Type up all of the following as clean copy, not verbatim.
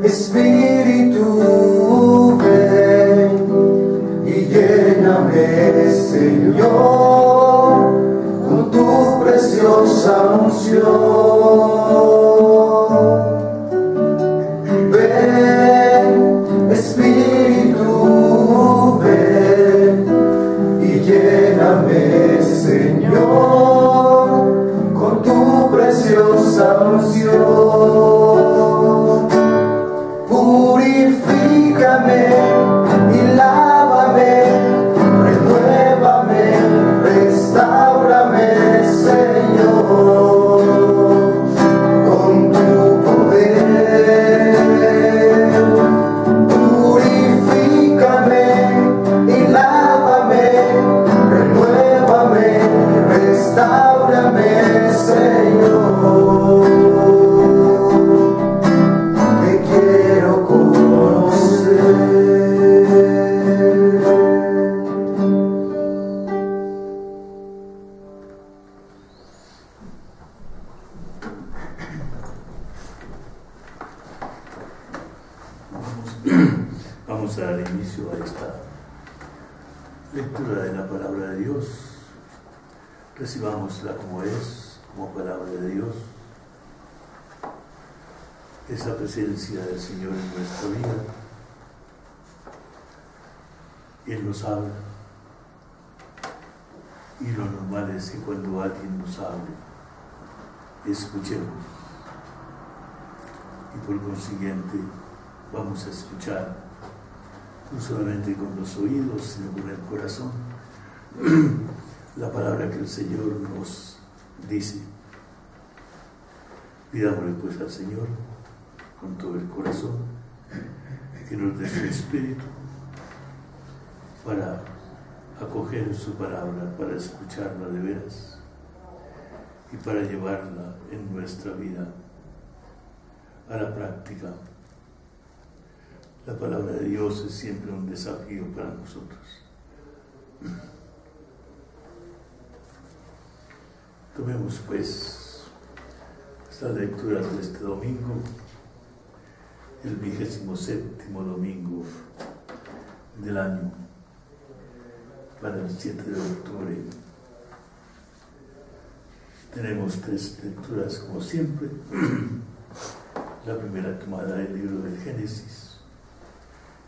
Espíritu, ven y lléname, Señor, con tu preciosa unción. Ven, Espíritu, ven y lléname, Señor, con tu preciosa unción. Purifícame y lávame, renuévame, restáurame, Señor, con tu poder. Purifícame y lávame, renuévame, restáurame, Señor. Te quiero conocer. Vamos a dar inicio a esta lectura de la palabra de Dios. Recibámosla como es, como palabra de Dios. Esa presencia del Señor en nuestra vida. Él nos habla. Y lo normal es que cuando alguien nos hable, escuchemos. Y por consiguiente, vamos a escuchar, no solamente con los oídos, sino con el corazón, la palabra que el Señor nos dice. Pidámosle pues al Señor, con todo el corazón, que nos dé su Espíritu para acoger su palabra, para escucharla de veras y para llevarla en nuestra vida a la práctica. La palabra de Dios es siempre un desafío para nosotros. Tomemos pues estas lecturas de este domingo, el 27º domingo del año, para el 7 de octubre. Tenemos 3 lecturas como siempre. La primera tomada del libro del Génesis,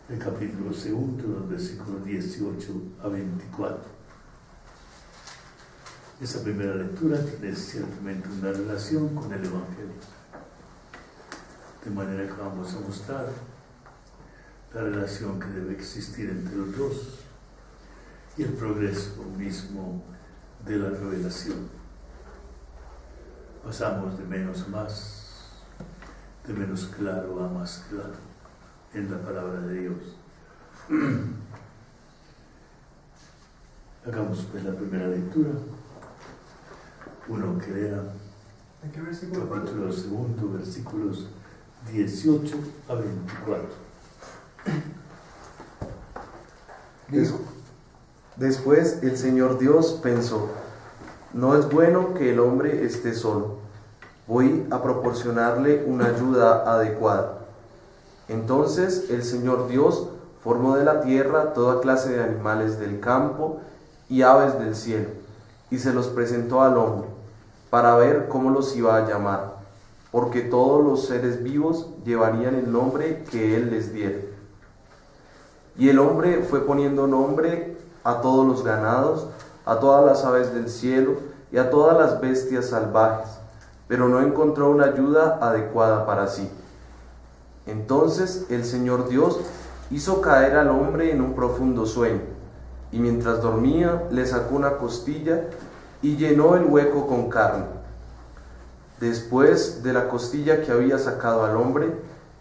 el capítulo 2, los versículos 18 a 24. Esa primera lectura tiene ciertamente una relación con el Evangelio, de manera que vamos a mostrar la relación que debe existir entre los dos y el progreso mismo de la revelación. Pasamos de menos a más, de menos claro a más claro en la palabra de Dios. Hagamos pues la primera lectura. Uno que lea capítulo 2, versículos 18 a 24. Después el Señor Dios pensó: no es bueno que el hombre esté solo. Voy a proporcionarle una ayuda adecuada. Entonces el Señor Dios formó de la tierra toda clase de animales del campo y aves del cielo, y se los presentó al hombre, para ver cómo los iba a llamar, porque todos los seres vivos llevarían el nombre que él les diera. Y el hombre fue poniendo nombre a todos los ganados, a todas las aves del cielo y a todas las bestias salvajes, pero no encontró una ayuda adecuada para sí. Entonces el Señor Dios hizo caer al hombre en un profundo sueño, y mientras dormía le sacó una costilla y llenó el hueco con carne. Después de la costilla que había sacado al hombre,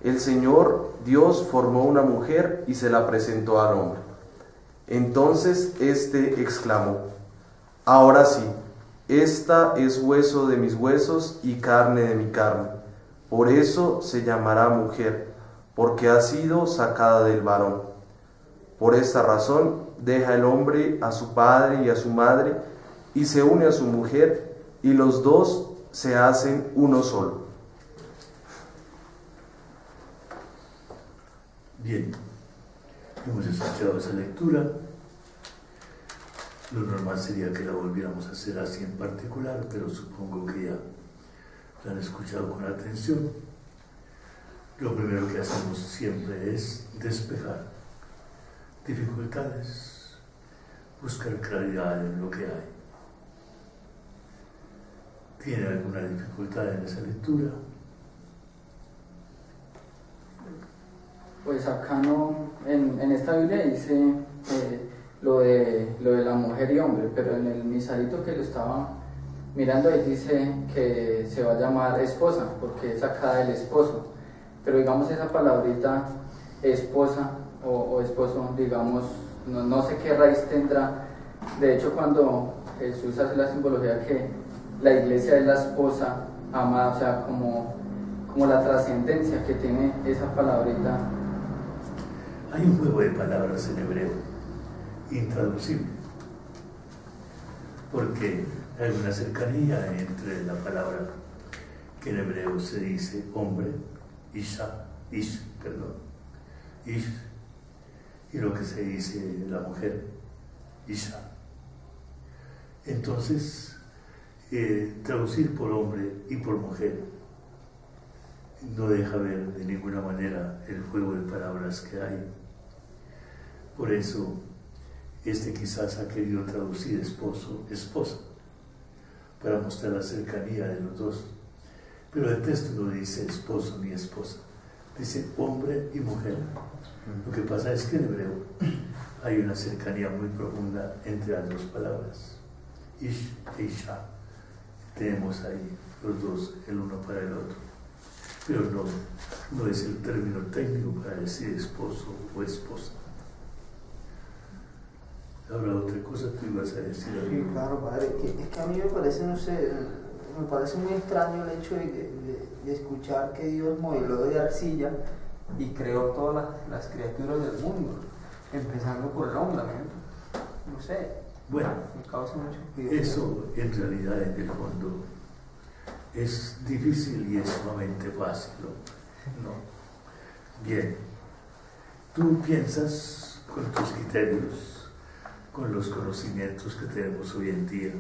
el Señor Dios formó una mujer y se la presentó al hombre. Entonces éste exclamó: ahora sí, esta es hueso de mis huesos y carne de mi carne. Por eso se llamará mujer, porque ha sido sacada del varón. Por esta razón deja el hombre a su padre y a su madre, y se une a su mujer, y los dos se hacen uno solo. Bien, hemos escuchado esa lectura. Lo normal sería que la volviéramos a hacer así en particular, pero supongo que ya la han escuchado con atención. Lo primero que hacemos siempre es despejar dificultades, buscar claridad en lo que hay. ¿Tiene alguna dificultad en esa lectura? Pues acá no, en esta Biblia dice lo de la mujer y hombre, pero en el misalito que lo estaba mirando ahí dice que se va a llamar esposa, porque es sacada del esposo. Pero digamos esa palabrita esposa o esposo, digamos, no sé qué raíz tendrá. De hecho, cuando Jesús hace la simbología que la iglesia es la esposa amada, o sea, como la trascendencia que tiene esa palabrita. Hay un juego de palabras en hebreo intraducible, porque hay una cercanía entre la palabra que en hebreo se dice hombre, ish, y lo que se dice la mujer, isha. Entonces, traducir por hombre y por mujer no deja ver de ninguna manera el juego de palabras que hay. Por eso, quizás ha querido traducir esposo, esposa, para mostrar la cercanía de los dos. Pero el texto no dice esposo ni esposa, dice hombre y mujer. Lo que pasa es que en hebreo hay una cercanía muy profunda entre las dos palabras, ish e isha. Tenemos ahí los dos, el uno para el otro. Pero no es el término técnico para decir esposo o esposa. ¿Habrá otra cosa que ibas a decir? Sí, claro, padre. Es que a mí me parece, no sé, me parece muy extraño el hecho de escuchar que Dios modeló de arcilla y creó todas las criaturas del mundo, empezando por el hombre, ¿no? No sé. Bueno, me causa mucho curiosidad. Eso en realidad en el fondo es difícil y es sumamente fácil, ¿no? Bien, tú piensas con tus criterios, con los conocimientos que tenemos hoy en día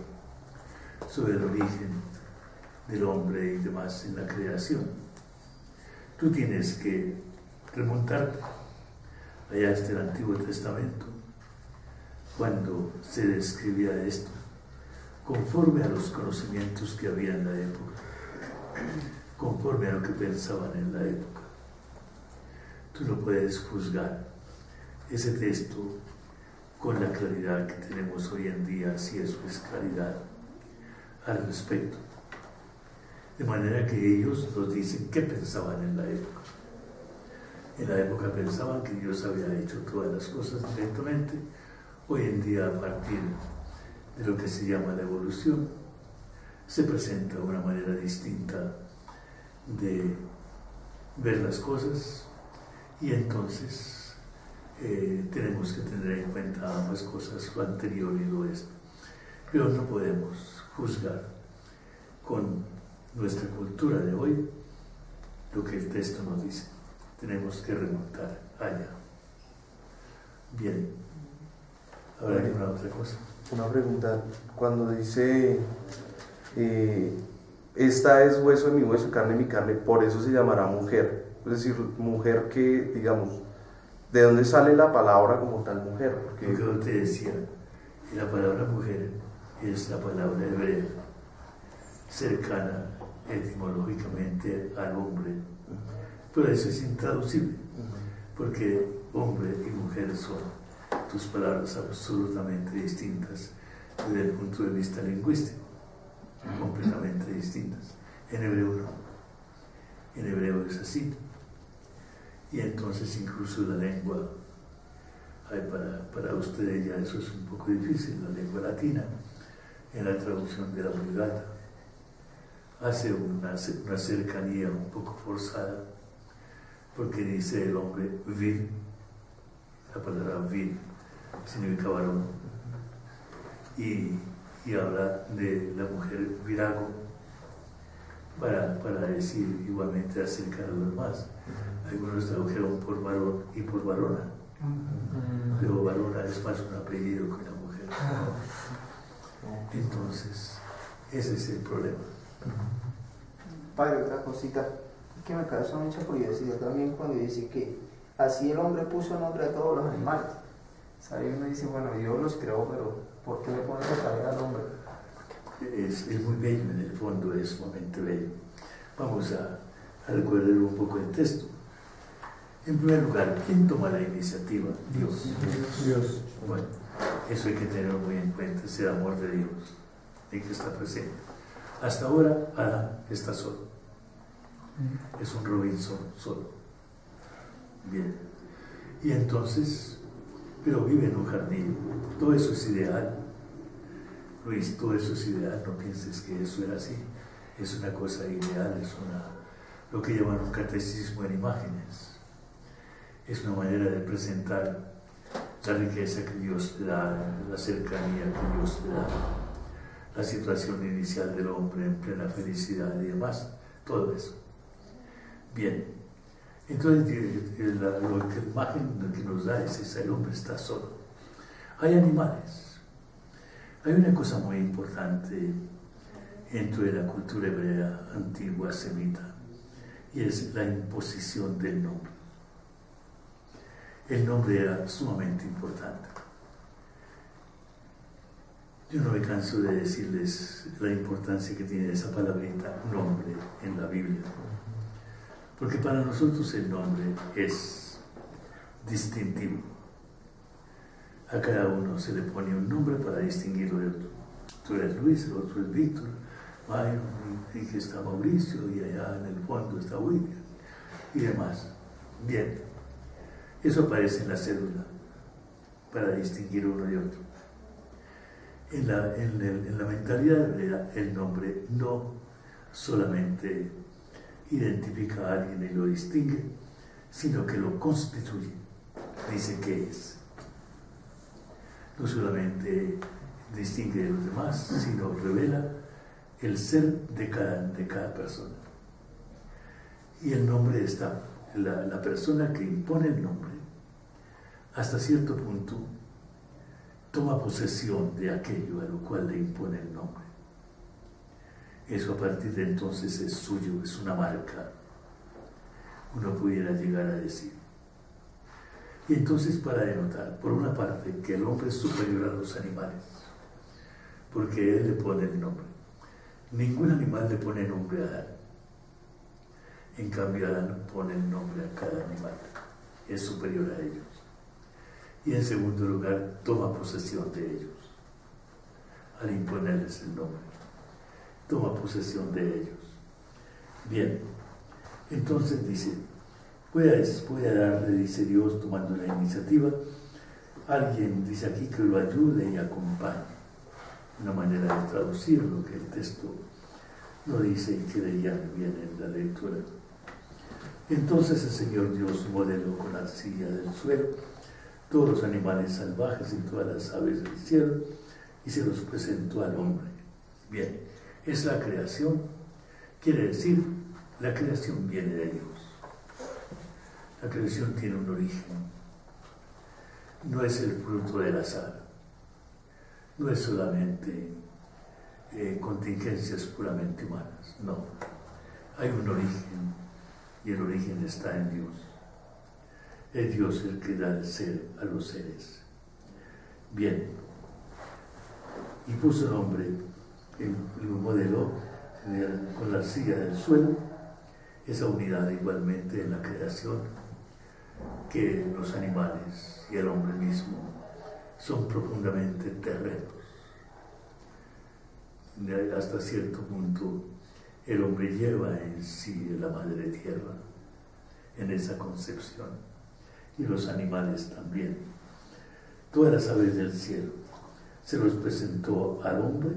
sobre el origen del hombre y demás en la creación. Tú tienes que remontarte allá hasta el Antiguo Testamento, cuando se describía esto, conforme a los conocimientos que había en la época, conforme a lo que pensaban en la época. Tú no puedes juzgar ese texto con la claridad que tenemos hoy en día, si eso es claridad al respecto. De manera que ellos nos dicen qué pensaban en la época. En la época pensaban que Dios había hecho todas las cosas directamente. Hoy en día, a partir de lo que se llama la evolución, se presenta una manera distinta de ver las cosas, y entonces tenemos que tener en cuenta ambas cosas, lo anterior y lo esto. Pero no podemos juzgar con nuestra cultura de hoy lo que el texto nos dice. Tenemos que remontar allá. Bien. ¿Habrá alguna otra cosa? Una pregunta. Cuando dice esta es hueso de mi hueso, carne de mi carne, por eso se llamará mujer. Es decir, mujer que, digamos, ¿de dónde sale la palabra como tal mujer? Porque lo que yo te decía, la palabra mujer es la palabra hebrea, cercana etimológicamente al hombre, pero eso es intraducible, porque hombre y mujer son dos palabras absolutamente distintas desde el punto de vista lingüístico, completamente distintas. En hebreo no, en hebreo es así. Y entonces incluso la lengua, para ustedes ya eso es un poco difícil, la lengua latina, en la traducción de la Vulgata, hace una cercanía un poco forzada, porque dice el hombre vir, la palabra vir significa varón, y habla de la mujer virago, para decir igualmente acerca de los demás. Algunos tradujeron por varón y por varona. Pero varona es más un apellido que una mujer. Entonces, ese es el problema. Padre, otra cosita que me causa mucha curiosidad también cuando dice que así el hombre puso nombre a todos los animales. ¿Sabe? Uno dice, bueno, Dios los creó, pero ¿por qué le pone esa tarea al hombre? Es muy bello, en el fondo es sumamente bello. Vamos a recordar un poco el texto. En primer lugar, ¿quién toma la iniciativa? Dios. Dios. Bueno, eso hay que tenerlo muy en cuenta, es el amor de Dios, el que está presente. Hasta ahora, Adán está solo. Es un Robinson solo. Bien. Y entonces, pero vive en un jardín. Todo eso es ideal. Luis, todo eso es ideal. No pienses que eso era así. Es una cosa ideal, es lo que llaman un catecismo en imágenes. Es una manera de presentar la riqueza que Dios le da, la cercanía que Dios le da, la situación inicial del hombre en plena felicidad y demás, todo eso. Bien, entonces la imagen que nos da es esa: el hombre está solo. Hay animales. Hay una cosa muy importante dentro de la cultura hebrea antigua semita, y es la imposición del nombre. El nombre era sumamente importante. Yo no me canso de decirles la importancia que tiene esa palabrita nombre en la Biblia, porque para nosotros el nombre es distintivo. A cada uno se le pone un nombre para distinguirlo de otro. Tú eres Luis, el otro es Víctor, Byron, y que está Mauricio, y allá en el fondo está William, y demás. Bien. Eso aparece en la cédula para distinguir uno de otro. En la mentalidad hebrea, el nombre no solamente identifica a alguien y lo distingue, sino que lo constituye, dice qué es. No solamente distingue de los demás, sino revela el ser de cada persona. Y el nombre está. La persona que impone el nombre, hasta cierto punto, toma posesión de aquello a lo cual le impone el nombre. Eso a partir de entonces es suyo, es una marca, uno pudiera llegar a decir. Y entonces, para denotar, por una parte, que el hombre es superior a los animales, porque él le pone el nombre. Ningún animal le pone nombre a Adán. En cambio, Adán pone el nombre a cada animal, es superior a ellos. Y en segundo lugar, toma posesión de ellos, al imponerles el nombre. Toma posesión de ellos. Bien, entonces dice, voy a darle, dice Dios, tomando la iniciativa, alguien dice aquí que lo ayude y acompañe. Una manera de traducir lo que el texto no dice y que leían bien en la lectura. Entonces el Señor Dios modeló con arcilla del suelo todos los animales salvajes y todas las aves del cielo y se los presentó al hombre. Bien, es la creación, quiere decir, la creación viene de Dios. La creación tiene un origen, no es el fruto del azar, no es solamente contingencias puramente humanas, no, hay un origen. Y el origen está en Dios. Es Dios el que da el ser a los seres. Bien. Y puso el hombre, lo modeló con la arcilla del suelo, esa unidad igualmente en la creación, que los animales y el hombre mismo son profundamente terrenos. Hasta cierto punto, el hombre lleva en sí la madre tierra, en esa concepción, y los animales también. Todas las aves del cielo se los presentó al hombre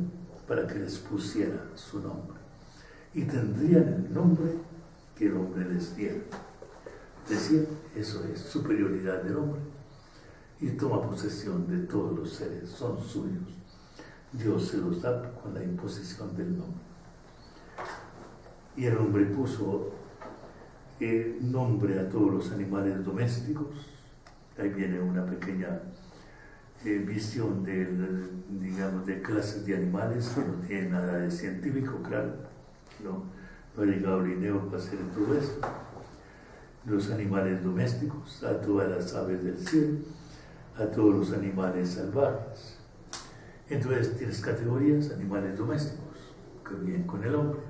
para que les pusiera su nombre, y tendrían el nombre que el hombre les diera. Decía, eso es superioridad del hombre, y toma posesión de todos los seres, son suyos. Dios se los da con la imposición del nombre. Y el hombre puso nombre a todos los animales domésticos. Ahí viene una pequeña visión digamos, de clases de animales que no tiene nada de científico, claro. No ha llegado Linneo para hacer todo esto. Los animales domésticos, a todas las aves del cielo, a todos los animales salvajes. Entonces tienes categorías: animales domésticos, que viven con el hombre;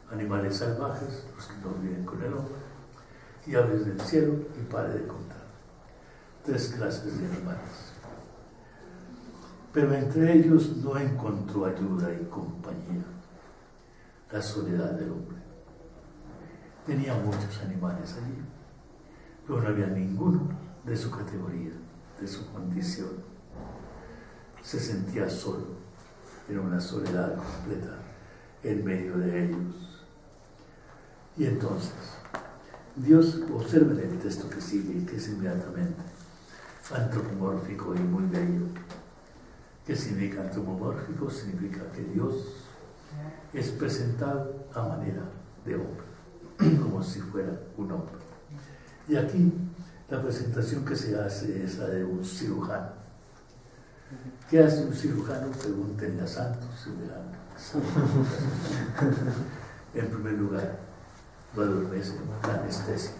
animales salvajes, los que no viven con el hombre; y aves del cielo, y pare de contar. 3 clases de animales. Pero entre ellos no encontró ayuda y compañía la soledad del hombre. Tenía muchos animales allí, pero no había ninguno de su categoría, de su condición. Se sentía solo, era una soledad completa en medio de ellos. Y entonces, Dios, observen el texto que sigue, que es inmediatamente antropomórfico y muy bello. ¿Qué significa antropomórfico? Significa que Dios es presentado a manera de hombre, como si fuera un hombre. Y aquí la presentación que se hace es la de un cirujano. ¿Qué hace un cirujano? Pregúntenle a santos si verán. En primer lugar, va a adormecer la anestesia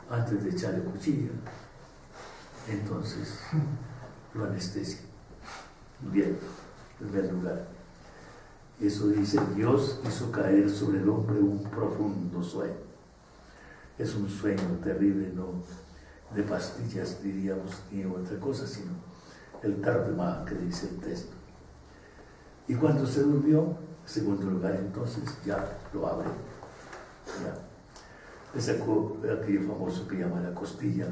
antes de echarle cuchilla. Entonces lo anestesia. Bien, en primer lugar. Eso dice: Dios hizo caer sobre el hombre un profundo sueño. Es un sueño terrible, no de pastillas, diríamos, ni otra cosa, sino el tardemá que dice el texto. Y cuando se durmió, en segundo lugar, entonces ya lo abre. Ya. Le sacó aquello famoso que llama la costilla,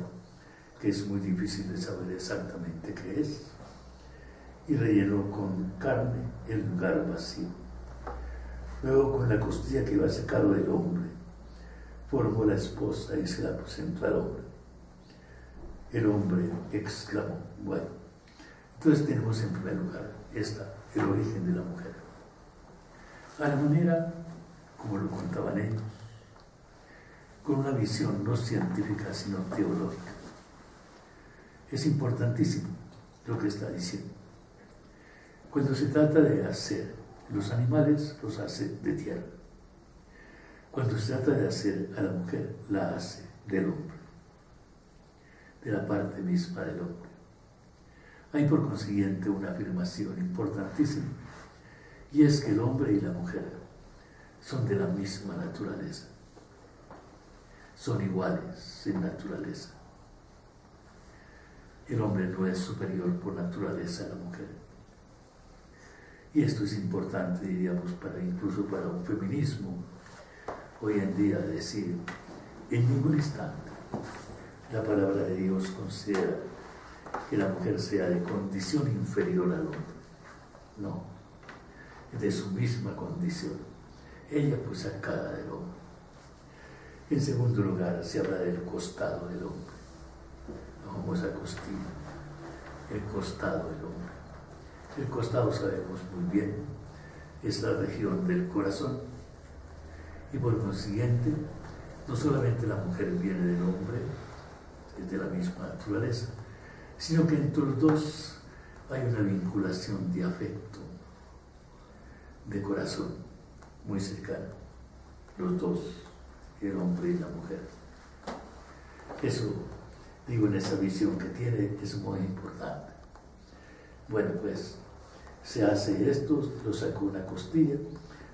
que es muy difícil de saber exactamente qué es, y rellenó con carne el lugar vacío. Luego, con la costilla que iba sacado del hombre, formó la esposa y se la presentó al hombre. El hombre exclamó. Bueno, entonces tenemos en primer lugar el origen de la mujer. A la manera como lo contaban ellos, con una visión no científica sino teológica. Es importantísimo lo que está diciendo. Cuando se trata de hacer los animales, los hace de tierra. Cuando se trata de hacer a la mujer, la hace del hombre, de la parte misma del hombre. Hay por consiguiente una afirmación importantísima, y es que el hombre y la mujer son de la misma naturaleza, son iguales en naturaleza. El hombre no es superior por naturaleza a la mujer. Y esto es importante, diríamos, incluso para un feminismo. Hoy en día decir, en ningún instante, la palabra de Dios considera que la mujer sea de condición inferior al hombre. No, es de su misma condición. Ella fue sacada del hombre. En segundo lugar, se habla del costado del hombre. La famosa costilla, el costado del hombre. El costado, sabemos muy bien, es la región del corazón. Y por consiguiente, no solamente la mujer viene del hombre, es de la misma naturaleza, sino que entre los dos hay una vinculación de afecto, de corazón, muy cercana. Los dos, el hombre y la mujer. Eso, digo, en esa visión que tiene, es muy importante. Bueno, pues, se hace esto, lo sacó una costilla,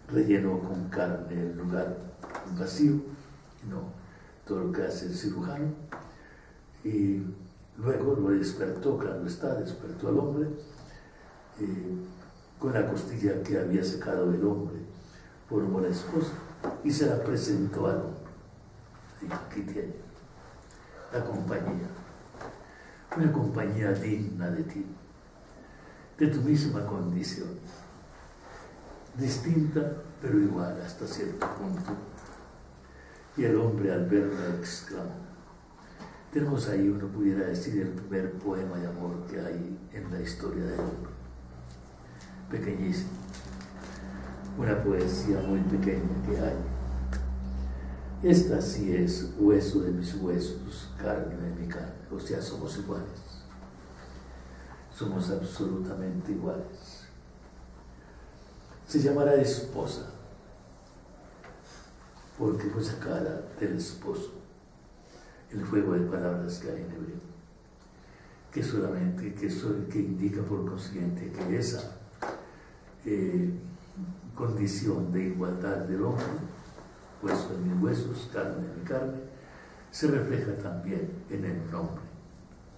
rellenó con carne el lugar vacío, no todo lo que hace el cirujano, y luego lo despertó, claro está, despertó al hombre, con la costilla que había sacado del hombre, formó la esposa y se la presentó al hombre. Dijo: aquí tiene la compañía, una compañía digna de ti, de tu misma condición, distinta pero igual hasta cierto punto. Y el hombre, al verla, exclamó. Tenemos ahí, uno pudiera decir, el primer poema de amor que hay en la historia del hombre. Pequeñísimo, una poesía muy pequeña que hay. esta sí es hueso de mis huesos, carne de mi carne. O sea, somos iguales. Somos absolutamente iguales. Se llamará esposa, porque fue sacada del esposo, el juego de palabras que hay en hebreo, que indica por consiguiente que esa condición de igualdad del hombre, hueso de mis huesos, carne de mi carne, se refleja también en el nombre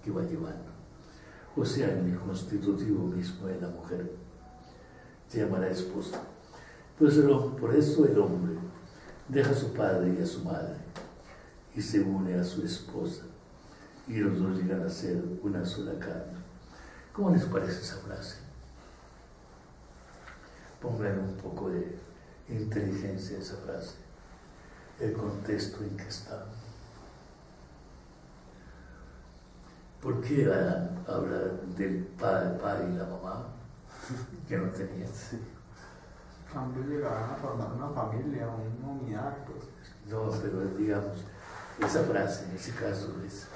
que va llevando, o sea, en el constitutivo mismo de la mujer. Se llamará esposa. Por eso el hombre deja a su padre y a su madre y se une a su esposa, y los dos llegan a ser una sola carne. ¿Cómo les parece esa frase? Pongan un poco de inteligencia a esa frase, el contexto en que está. ¿Por qué Adán habla del padre y la mamá que no tenía? Sí. Ambos llegaban a formar una familia, una unidad, pues. No, pero digamos, esa frase en ese caso es,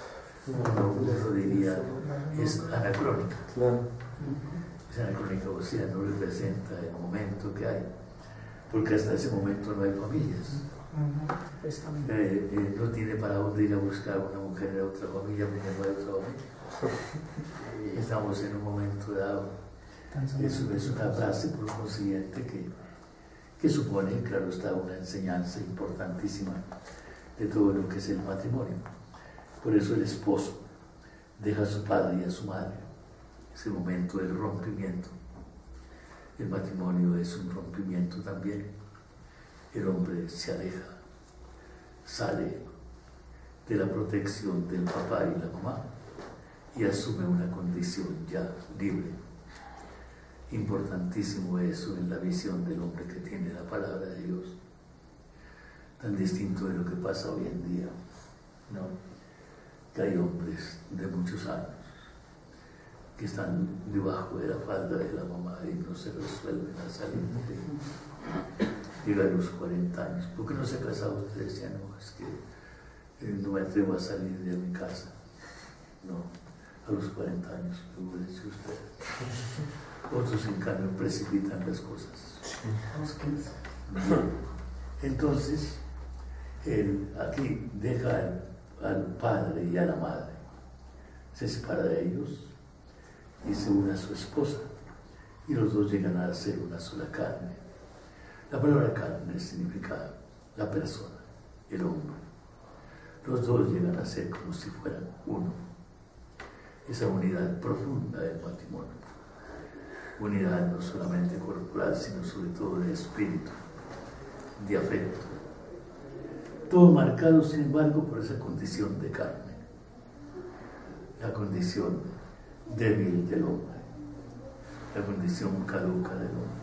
uno diría, es anacrónica. Claro. Es anacrónica, o sea, no representa el momento que hay, porque hasta ese momento no hay familias. No tiene para dónde ir a buscar una mujer en otra familia, porque no hay otra familia. Estamos en un momento dado. Eso es una frase, por consiguiente, que supone, claro está, una enseñanza importantísima de todo lo que es el matrimonio. Por eso el esposo deja a su padre y a su madre. Es el momento del rompimiento. El matrimonio es un rompimiento también. El hombre se aleja, sale de la protección del papá y la mamá y asume una condición ya libre. Importantísimo eso en la visión del hombre que tiene la palabra de Dios. Tan distinto de lo que pasa hoy en día, ¿no? Que hay hombres de muchos años que están debajo de la falda de la mamá y no se resuelven a salir de ahí. Llega a los 40 años. ¿Por qué no se ha casado? Usted decía, no, es que no me atrevo a salir de mi casa. No, a los 40 años, figúrense usted. Otros, en cambio, precipitan las cosas. Bien. Entonces, él aquí deja al padre y a la madre, se separa de ellos y se une a su esposa, y los dos llegan a ser una sola carne. La palabra carne significa la persona, el hombre. Los dos llegan a ser como si fueran uno. Esa unidad profunda del matrimonio. Unidad no solamente corporal, sino sobre todo de espíritu, de afecto. Todo marcado, sin embargo, por esa condición de carne, la condición débil del hombre, la condición caduca del hombre.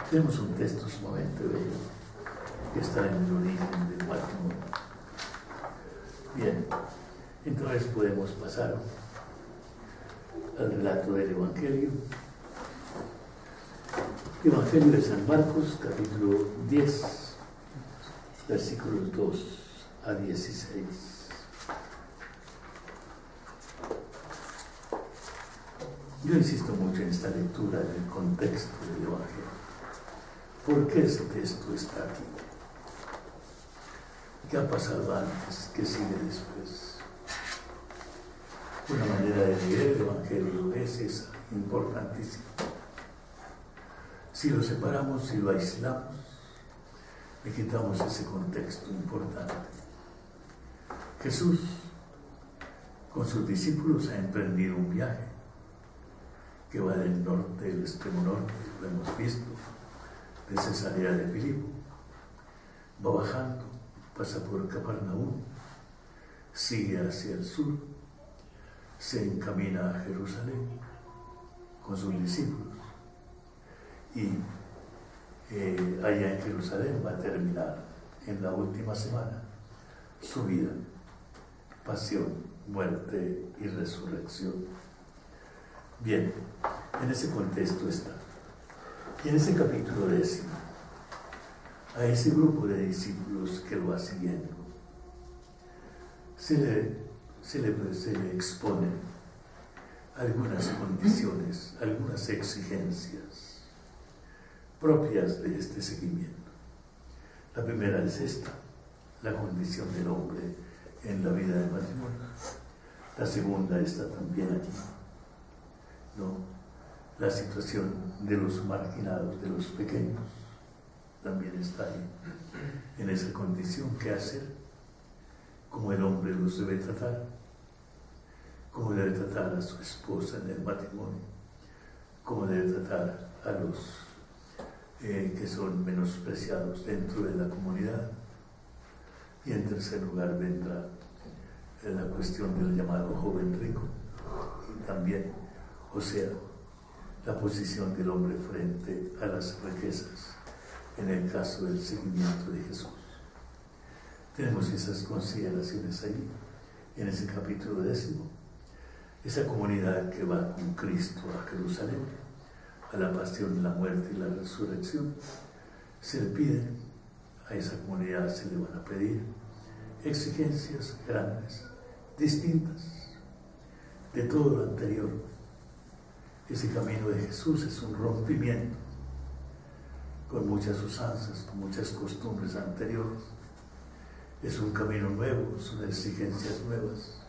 Tenemos un texto sumamente bello que está en el origen del matrimonio. Bien, entonces podemos pasar al relato del Evangelio. Evangelio de San Marcos, capítulo 10, versículos 2 a 16. Yo insisto mucho en esta lectura, en el contexto del Evangelio. ¿Por qué ese texto está aquí? ¿Qué ha pasado antes? ¿Qué sigue después? Una manera de leer el Evangelio es esa, importantísima. Si lo separamos, si lo aislamos, le quitamos ese contexto importante. Jesús, con sus discípulos, ha emprendido un viaje que va del norte, del extremo norte, lo hemos visto, de Cesarea de Filipo, va bajando, pasa por Capernaum, sigue hacia el sur, se encamina a Jerusalén con sus discípulos y allá en Jerusalén va a terminar en la última semana su vida, pasión, muerte y resurrección. Bien, en ese contexto está. Y en ese capítulo 10 a ese grupo de discípulos que lo va siguiendo, se le exponen algunas condiciones, algunas exigencias propias de este seguimiento. La primera es esta, la condición del hombre en la vida de matrimonio. La segunda está también aquí, ¿no? La situación de los marginados, de los pequeños, también está ahí, en esa condición. ¿Qué hacer? Cómo el hombre los debe tratar, cómo debe tratar a su esposa en el matrimonio, cómo debe tratar a los que son menospreciados dentro de la comunidad. Y en tercer lugar vendrá la cuestión del llamado joven rico, y también, o sea, la posición del hombre frente a las riquezas en el caso del seguimiento de Jesús. Tenemos esas consideraciones ahí, en ese capítulo 10, esa comunidad que va con Cristo a Jerusalén, a la pasión, la muerte y la resurrección. Se le piden a esa comunidad, se le van a pedir exigencias grandes, distintas de todo lo anterior. Ese camino de Jesús es un rompimiento con muchas usanzas, con muchas costumbres anteriores. Es un camino nuevo, son exigencias nuevas.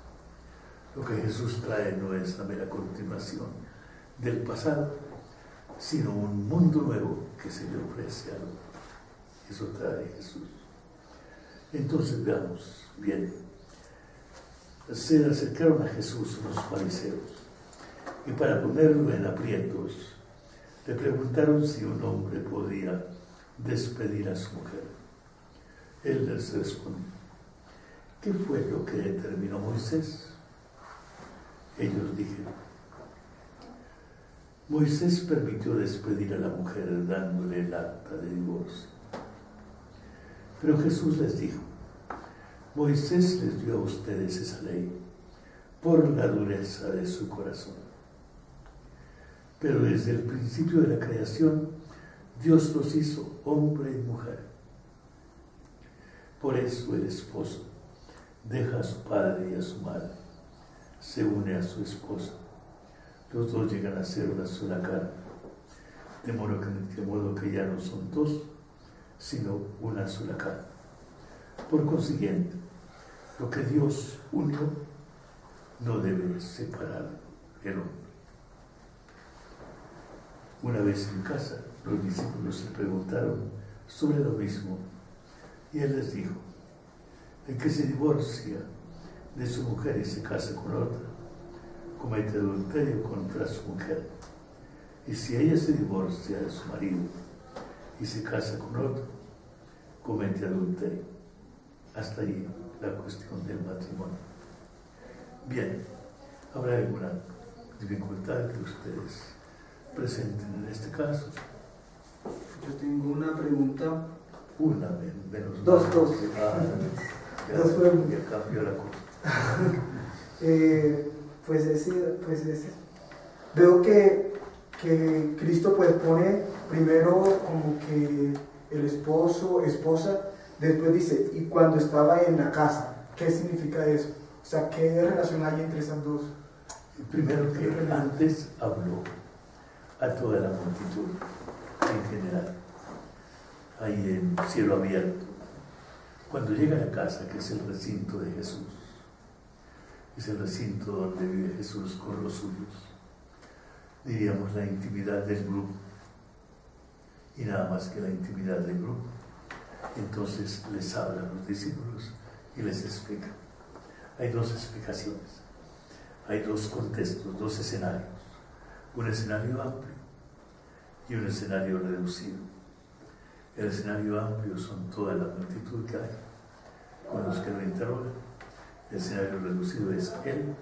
Lo que Jesús trae no es la mera continuación del pasado, sino un mundo nuevo que se le ofrece al hombre. Eso trae Jesús. Entonces veamos bien. Se acercaron a Jesús unos fariseos y para ponerlo en aprietos le preguntaron si un hombre podía despedir a su mujer. Él les respondió: ¿qué fue lo que determinó Moisés? Ellos dijeron: Moisés permitió despedir a la mujer dándole el acta de divorcio. Pero Jesús les dijo: Moisés les dio a ustedes esa ley por la dureza de su corazón. Pero desde el principio de la creación, Dios los hizo hombre y mujer. Por eso el esposo deja a su padre y a su madre, se une a su esposa. Los dos llegan a ser una sola carne, de modo que ya no son dos, sino una sola carne. Por consiguiente, lo que Dios unió no debe separar el hombre. Una vez en casa, los discípulos se preguntaron sobre lo mismo, y él les dijo: el que se divorcia de su mujer y se casa con otra, comete adulterio contra su mujer. Y si ella se divorcia de su marido y se casa con otro, comete adulterio. Hasta ahí la cuestión del matrimonio. Bien, ¿habrá alguna dificultad que ustedes presenten en este caso? Yo tengo una pregunta. Una, menos Dos. Ya cambió la cosa. Veo que Cristo pues pone primero como que el esposo, esposa, después dice, y cuando estaba en la casa. ¿Qué significa eso? O sea, ¿qué relación hay entre esas dos? Primero que antes habló a toda la multitud en general, ahí en cielo abierto. Cuando llega a la casa, que es el recinto de Jesús, es el recinto donde vive Jesús con los suyos, diríamos la intimidad del grupo, y nada más que la intimidad del grupo. Entonces les habla a los discípulos y les explica. Hay dos explicaciones, hay dos contextos, dos escenarios: un escenario amplio y un escenario reducido. El escenario amplio son toda la multitud que hay, con los que lo interrogan. El escenario reducido es él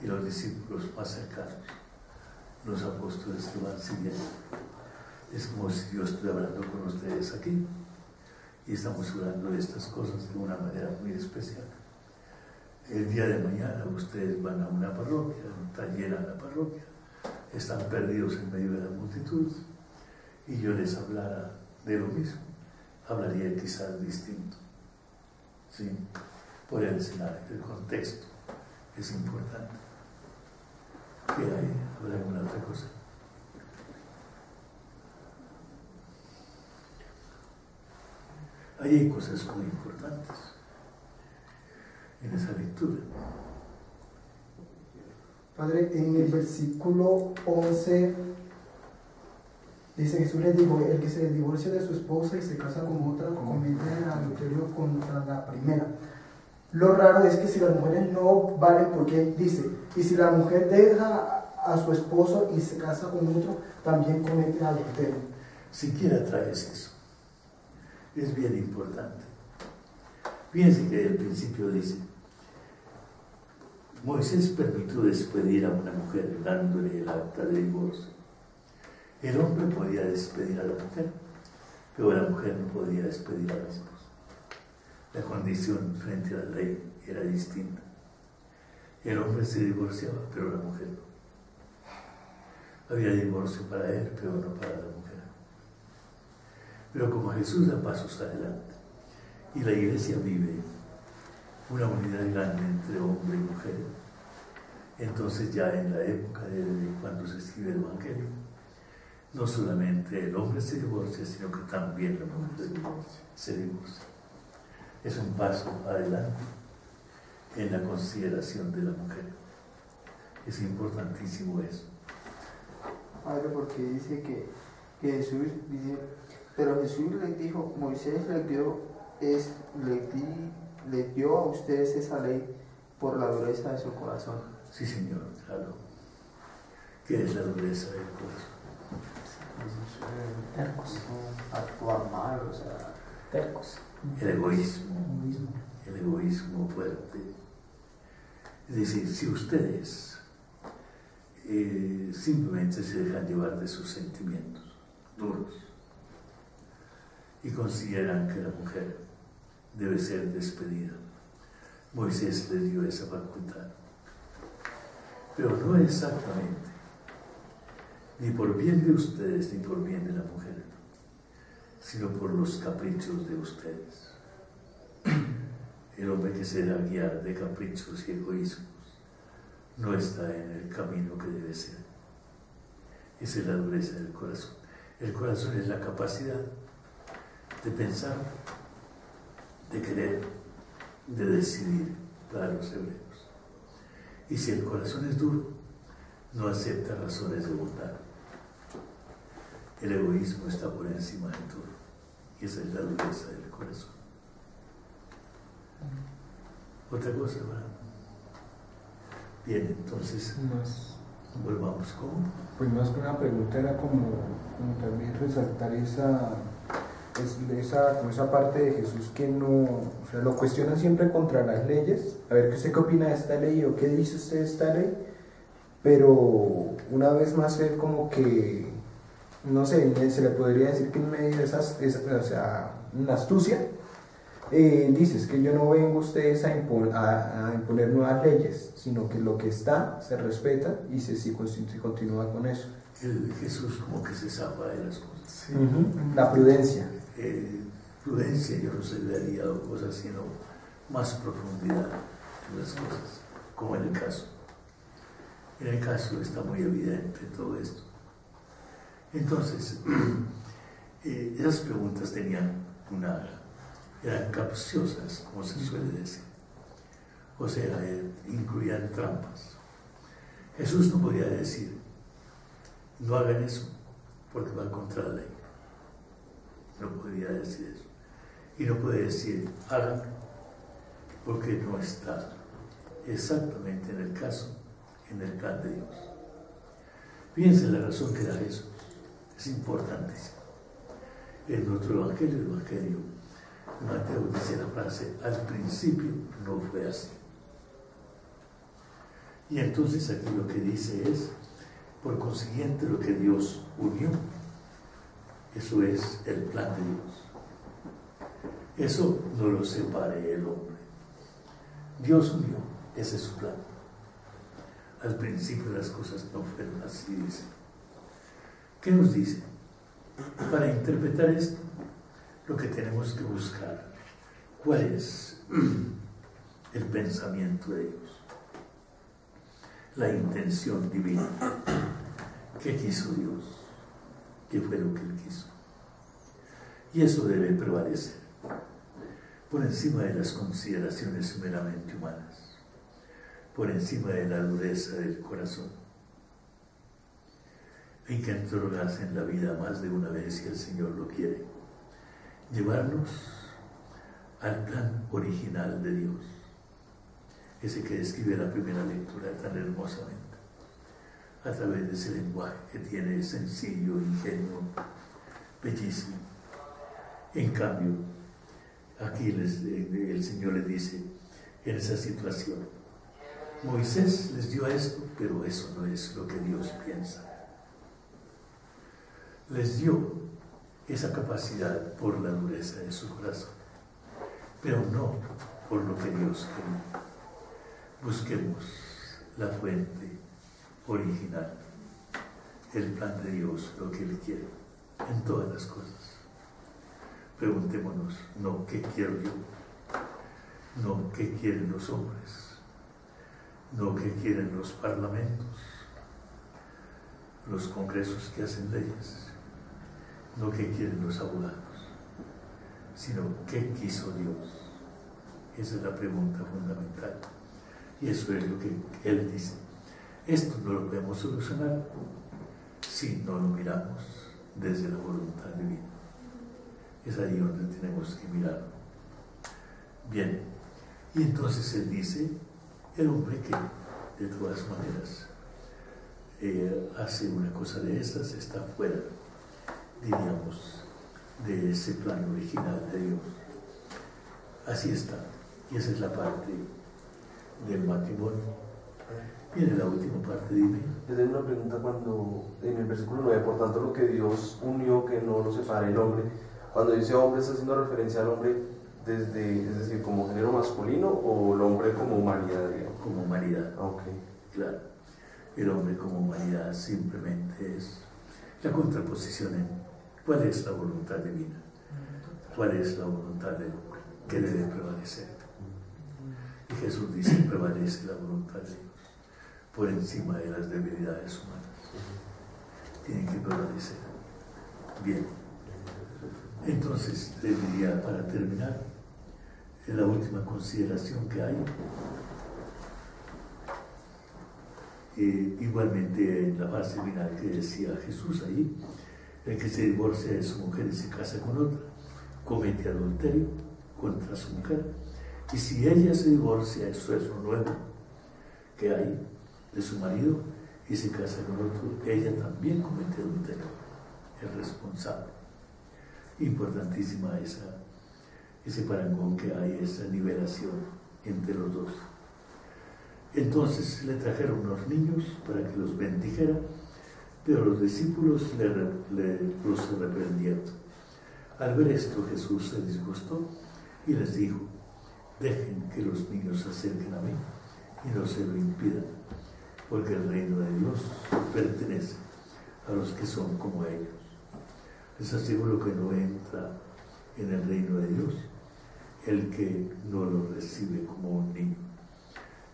y los discípulos más cercanos, los apóstoles que van siguiendo. Es como si yo estuviera hablando con ustedes aquí y estamos hablando de estas cosas de una manera muy especial. El día de mañana ustedes van a una parroquia, está llena la parroquia, están perdidos en medio de la multitud, y yo les hablara de lo mismo, hablaría quizás distinto. ¿Sí? Por el escenario, el contexto es importante. ¿Qué hay? ¿Habrá alguna otra cosa? Ahí hay cosas muy importantes en esa lectura. Padre, en el versículo 11 dice: Jesús le dijo, el que se divorcia de su esposa y se casa con otra comete adulterio contra la primera. Lo raro es que si las mujeres no valen, porque dice, y si la mujer deja a su esposo y se casa con otro, también comete adulterio. Siquiera traes eso. Es bien importante. Fíjense que al principio dice, Moisés permitió despedir a una mujer dándole el acta de divorcio. El hombre podía despedir a la mujer, pero la mujer no podía despedir a los hijos. La condición frente a la ley era distinta. El hombre se divorciaba, pero la mujer no. Había divorcio para él, pero no para la mujer. Pero como Jesús da pasos adelante y la iglesia vive una unidad grande entre hombre y mujer, entonces ya en la época de cuando se escribe el Evangelio, no solamente el hombre se divorcia, sino que también la mujer se divorcia. Es un paso adelante en la consideración de la mujer. Es importantísimo eso. Padre, porque dice que Jesús dice, pero Jesús les dijo, Moisés les dio a ustedes esa ley por la dureza de su corazón. Sí, Señor, claro. ¿Qué es la dureza del corazón? Tercos. Actuar mal, o sea, Tercos. El egoísmo fuerte. Es decir, si ustedes simplemente se dejan llevar de sus sentimientos duros y consideran que la mujer debe ser despedida, Moisés les dio esa facultad, pero no exactamente, ni por bien de ustedes ni por bien de la mujer, sino por los caprichos de ustedes. El hombre que se da a guiar de caprichos y egoísmos no está en el camino que debe ser. Esa es la dureza del corazón. El corazón es la capacidad de pensar, de querer, de decidir para los hebreos. Y si el corazón es duro, no acepta razones de bondad. El egoísmo está por encima de todo. Y esa es la dureza del corazón. Otra cosa, ¿verdad? Bien, entonces, volvamos con... Pues más que una pregunta era como también resaltar esa parte de Jesús que no, o sea, lo cuestiona siempre contra las leyes. A ver, ¿usted qué opina de esta ley o qué dice usted de esta ley? Pero una vez más él como que, no sé, se le podría decir que en medio de o sea, una astucia, dices que yo no vengo a ustedes a imponer nuevas leyes, sino que lo que está se respeta y se continúa con eso. Jesús como que se zafa de las cosas. Sí. La prudencia. Prudencia, yo no se le haría cosas, sino más profundidad en las cosas, como en el caso. En el caso está muy evidente todo esto. Entonces, esas preguntas eran capciosas, como se suele decir. O sea, incluían trampas. Jesús no podía decir, no hagan eso, porque va contra la ley. No podía decir eso. Y no puede decir, hagan, porque no está exactamente en el caso, en el plan de Dios. Fíjense la razón que da Jesús. Es importantísimo. En nuestro Evangelio, el Evangelio de Mateo dice la frase, al principio no fue así. Y entonces aquí lo que dice es, por consiguiente, lo que Dios unió, eso es el plan de Dios. Eso no lo separe el hombre. Dios unió, ese es su plan. Al principio las cosas no fueron así, dice. ¿Qué nos dice? Para interpretar esto, lo que tenemos que buscar, cuál es el pensamiento de Dios, la intención divina. ¿Qué quiso Dios? ¿Qué fue lo que Él quiso? Y eso debe prevalecer por encima de las consideraciones meramente humanas, por encima de la dureza del corazón. Hay que interrogarse en la vida más de una vez si el Señor lo quiere, llevarnos al plan original de Dios, ese que describe la primera lectura tan hermosamente, a través de ese lenguaje que tiene sencillo, ingenuo, bellísimo. En cambio, aquí el Señor les dice, en esa situación, Moisés les dio esto, pero eso no es lo que Dios piensa. Les dio esa capacidad por la dureza de su corazón, pero no por lo que Dios quería. Busquemos la fuente original, el plan de Dios, lo que Él quiere en todas las cosas. Preguntémonos, no qué quiero yo, no qué quieren los hombres, no qué quieren los parlamentos, los congresos que hacen leyes, no qué quieren los abogados, sino qué quiso Dios. Esa es la pregunta fundamental. Y eso es lo que Él dice. Esto no lo podemos solucionar si no lo miramos desde la voluntad divina. Es ahí donde tenemos que mirarlo. Bien, y entonces Él dice, el hombre que de todas maneras hace una cosa de estas está fuera, diríamos, de ese plan original de Dios. Así está, y esa es la parte del matrimonio. Viene la última parte, dime. Yo tengo una pregunta cuando, en el versículo 9, por tanto lo que Dios unió, que no lo separe el hombre. Cuando dice hombre, ¿está haciendo referencia al hombre desde, es decir, como género masculino o el hombre como humanidad, digamos? Como humanidad. Ok. Claro. El hombre como humanidad simplemente es la contraposición en cuál es la voluntad divina, cuál es la voluntad del hombre, que debe prevalecer. Y Jesús dice, prevalece la voluntad de Dios por encima de las debilidades humanas. Tiene que prevalecer. Bien. Entonces, le diría, para terminar, la última consideración que hay, igualmente en la fase final que decía Jesús ahí, el que se divorcia de su mujer y se casa con otra, comete adulterio contra su mujer. Y si ella se divorcia, eso es lo nuevo que hay de su marido, y se casa con otro, ella también comete adulterio, es responsable. Importantísima ese parangón que hay, esa nivelación entre los dos. Entonces le trajeron unos niños para que los bendijera, pero los discípulos los reprendieron. Al ver esto, Jesús se disgustó y les dijo, dejen que los niños se acerquen a mí y no se lo impidan, porque el reino de Dios pertenece a los que son como ellos. Les aseguro que no entra en el reino de Dios el que no lo recibe como un niño.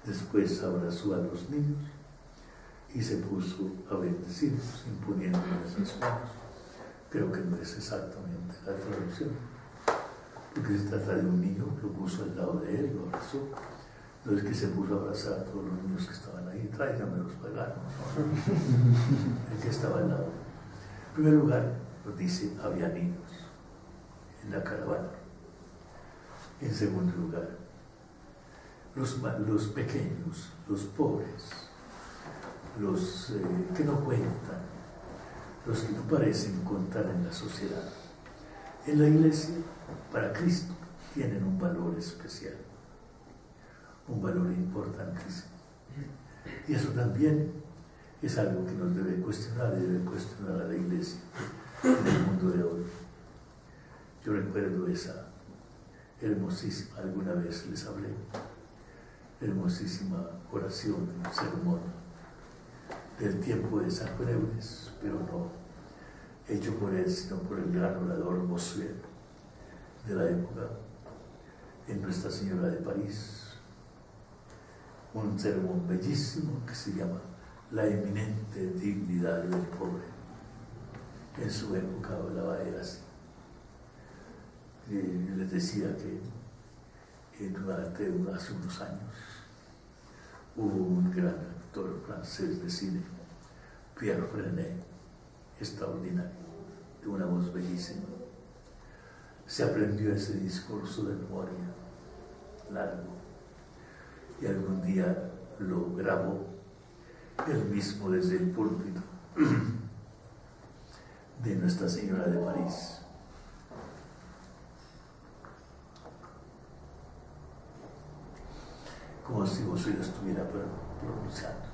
Después abrazó a los niños y se puso a bendecirlos, imponiéndoles las manos. Creo que no es exactamente la traducción, porque se trata de un niño, lo puso al lado de él, lo abrazó. No es que se puso a abrazar a todos los niños que estaban ahí, tráiganme los paganos. El que estaba al lado. En primer lugar, nos dice, había niños en la caravana. En segundo lugar, los pequeños, los pobres, los que no cuentan, los que no parecen contar en la sociedad, en la iglesia, para Cristo, tienen un valor especial, un valor importantísimo. Y eso también es algo que nos debe cuestionar y debe cuestionar a la iglesia en el mundo de hoy. Yo recuerdo esa hermosísima, alguna vez les hablé, hermosísima oración, sermón del tiempo de San Juan, pero no hecho por él, sino por el gran orador Bossuet, de la época en Nuestra Señora de París, un sermón bellísimo que se llama La eminente dignidad del pobre. En su época hablaba él así. Les decía que hace unos años hubo un gran actor francés de cine, Pierre Freinet, extraordinario, de una voz bellísima. Se aprendió ese discurso de memoria largo y algún día lo grabó él mismo desde el púlpito de Nuestra Señora de París. Como si vos lo estuviera pronunciando.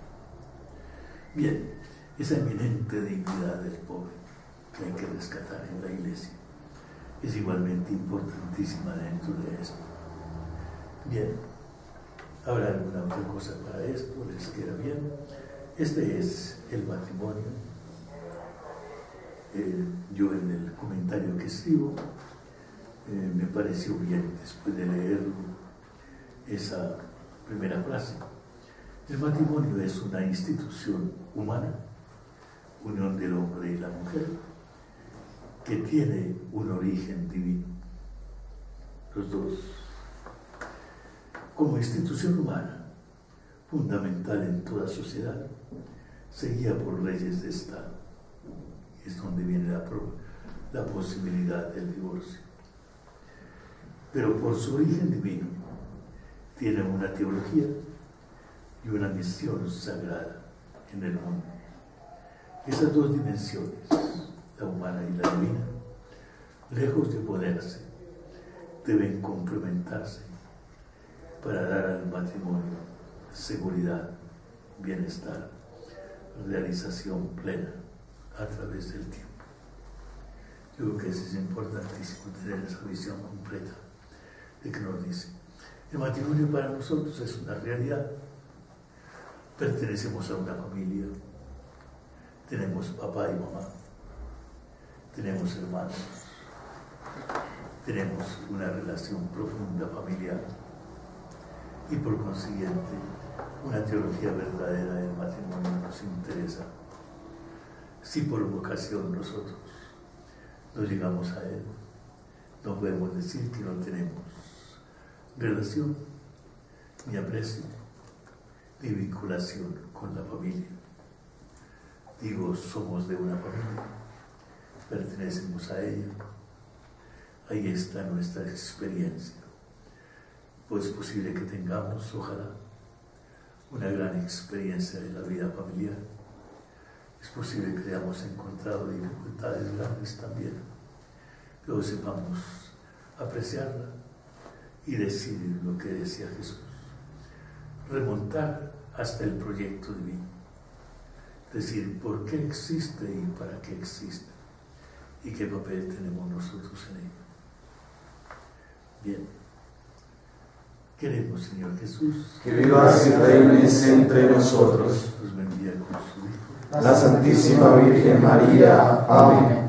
Bien, esa eminente dignidad del pobre que hay que rescatar en la iglesia es igualmente importantísima dentro de esto. Bien, ¿habrá alguna otra cosa para esto? ¿Les queda bien? Este es el matrimonio. Yo en el comentario que escribo me pareció bien, después de leerlo, esa primera frase. El matrimonio es una institución humana, unión del hombre y la mujer, que tiene un origen divino. Los dos. Como institución humana, fundamental en toda sociedad, se guía por leyes de Estado. Es donde viene la posibilidad del divorcio. Pero por su origen divino, tiene una teología y una misión sagrada en el mundo. Esas dos dimensiones, la humana y la divina, lejos de oponerse, deben complementarse para dar al matrimonio seguridad, bienestar, realización plena a través del tiempo. Yo creo que eso es importantísimo, tener esa visión completa de que nos dice. El matrimonio para nosotros es una realidad. Pertenecemos a una familia, tenemos papá y mamá, tenemos hermanos, tenemos una relación profunda familiar y por consiguiente una teología verdadera del matrimonio nos interesa. Si por vocación nosotros no llegamos a él, no podemos decir que no tenemos relación, ni aprecio, ni vinculación con la familia. Digo, somos de una familia, pertenecemos a ella, ahí está nuestra experiencia. Pues es posible que tengamos, ojalá, una gran experiencia de la vida familiar. Es posible que hayamos encontrado dificultades grandes también, pero sepamos apreciarla y decir lo que decía Jesús, remontar hasta el proyecto divino, decir por qué existe y para qué existe y qué papel tenemos nosotros en ello. Bien, queremos, Señor Jesús, Que vivas y reines entre nosotros. nos bendiga con su Hijo, La Santísima Virgen María. Amén.